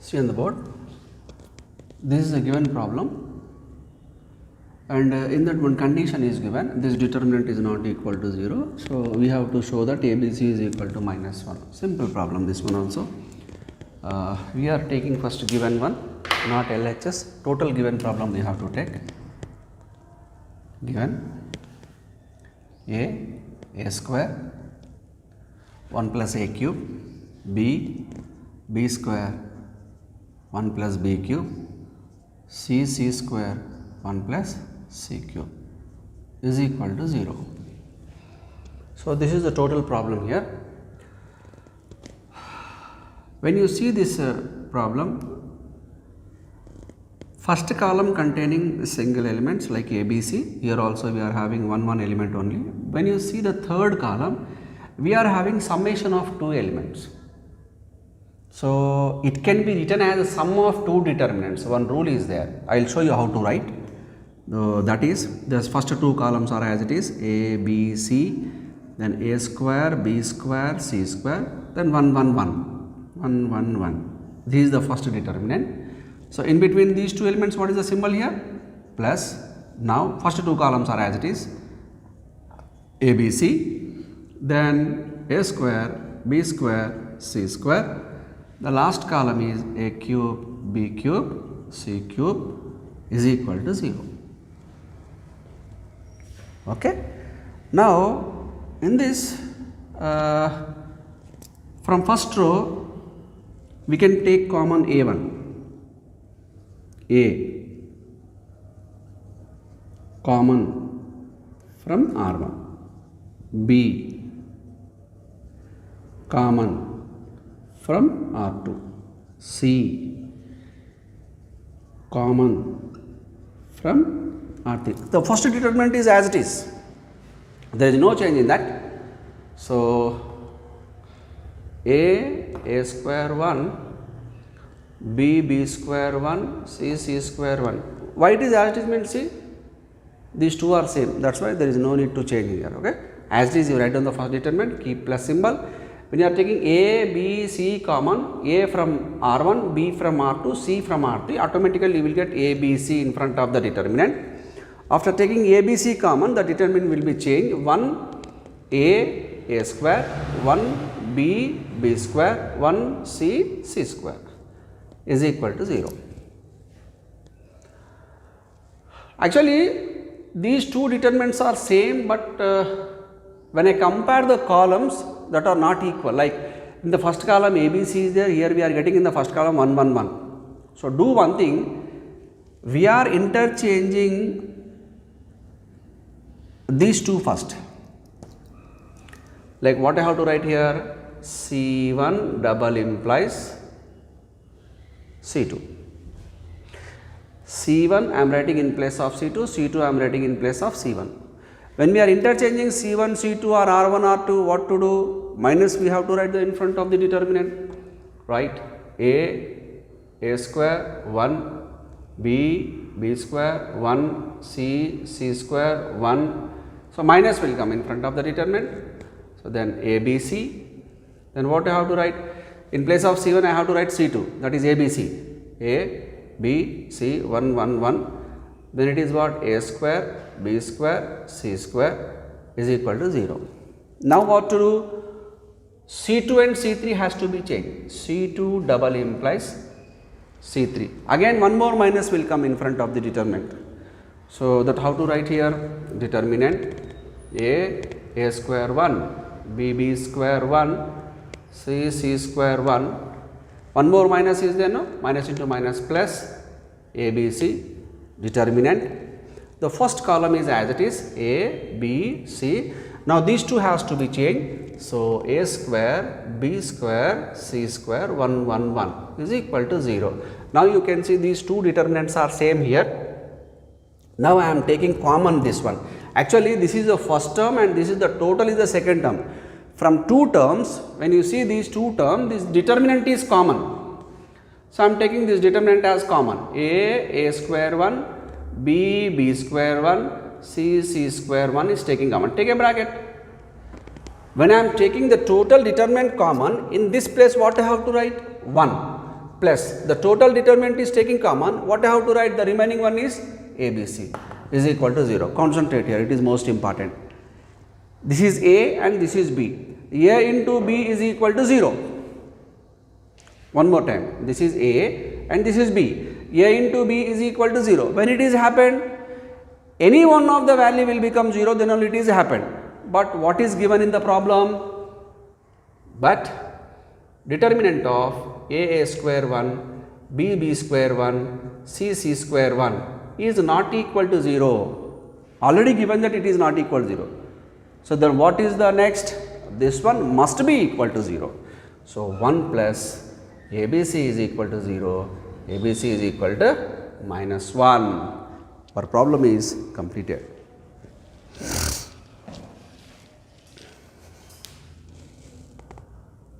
See on the board, this is a given problem, and in that one condition is given, this determinant is not equal to 0. So, we have to show that ABC is equal to minus 1. Simple problem, this one also. We are taking first given one, not LHS, total given problem we have to take. Given A square, 1 plus A cube, B square, 1 plus B cube, C square, 1 plus C cube is equal to 0. So, this is the total problem here. When you see this problem, first column containing single elements like ABC, here also we are having one element only. When you see the third column, we are having summation of two elements. So, it can be written as a sum of two determinants. One rule is there. I will show you how to write. That is, the first two columns are as it is, A, B, C, then A square, B square, C square, then 1, 1, 1. This is the first determinant. So, in between these two elements, what is the symbol here? Plus. Now, first two columns are as it is, A, B, C, then A square, B square, C square. The last column is A cube, B cube, C cube is equal to 0. Okay. Now, in this, from first row, we can take common A1, A common from R1, B common from R2, C common from R3. The first determinant is as it is, there is no change in that. So, A square 1, B square 1, C square 1. Why it is as it is meant? See, these two are same, that is why there is no need to change here. Okay? As it is, you write down the first determinant, keep plus symbol. When you are taking A, B, C common, A from R1, B from R2, C from R3, automatically you will get A, B, C in front of the determinant. After taking A, B, C common, the determinant will be changed. 1 A square, 1 B square, 1 C square is equal to 0. Actually, these two determinants are same, but when I compare the columns that are not equal, like in the first column ABC is there, here we are getting in the first column 1, 1, 1. So, do one thing, we are interchanging these two first. Like what I have to write here, C1 double implies C2. C1 I am writing in place of C2, C2 I am writing in place of C1. When we are interchanging C1, C2 or R1, R2, what to do? Minus we have to write the in front of the determinant, right? A square 1, B square 1, C square 1. So, minus will come in front of the determinant. So, then ABC, then what I have to write? In place of C1 I have to write C2, that is ABC, A, B, C, 1, 1, 1. Then it is what? A square, B square, C square is equal to 0. Now, what to do? C2 and C3 has to be changed. C2 double implies C3. Again, one more minus will come in front of the determinant. So, that how to write here? Determinant A square 1, B square 1, C square 1. One more minus is there, no? Minus into minus plus ABC determinant. The first column is as it is, A, B, C. Now, these two has to be changed. So, A square, B square, C square 1, 1, 1 is equal to 0. Now, you can see these two determinants are same here. Now, I am taking common this one. Actually, this is the first term and this is the total is the second term. From two terms, when you see these two terms, this determinant is common. So, I am taking this determinant as common. A square 1, B square 1, C square 1 is taking common. Take a bracket. When I am taking the total determinant common, in this place what I have to write? 1. plus the total determinant is taking common. What I have to write? The remaining one is ABC is equal to 0. Concentrate here, it is most important. This is A and this is B. A into B is equal to 0. One more time, this is A and this is B. A into B is equal to 0. When it is happened, any one of the value will become 0, then only it is happened. But what is given in the problem? But determinant of A square 1, B square 1, C square 1 is not equal to 0. Already given that it is not equal to 0. So then what is the next? This one must be equal to 0. So 1 plus ABC is equal to 0, ABC is equal to -1. Our problem is completed.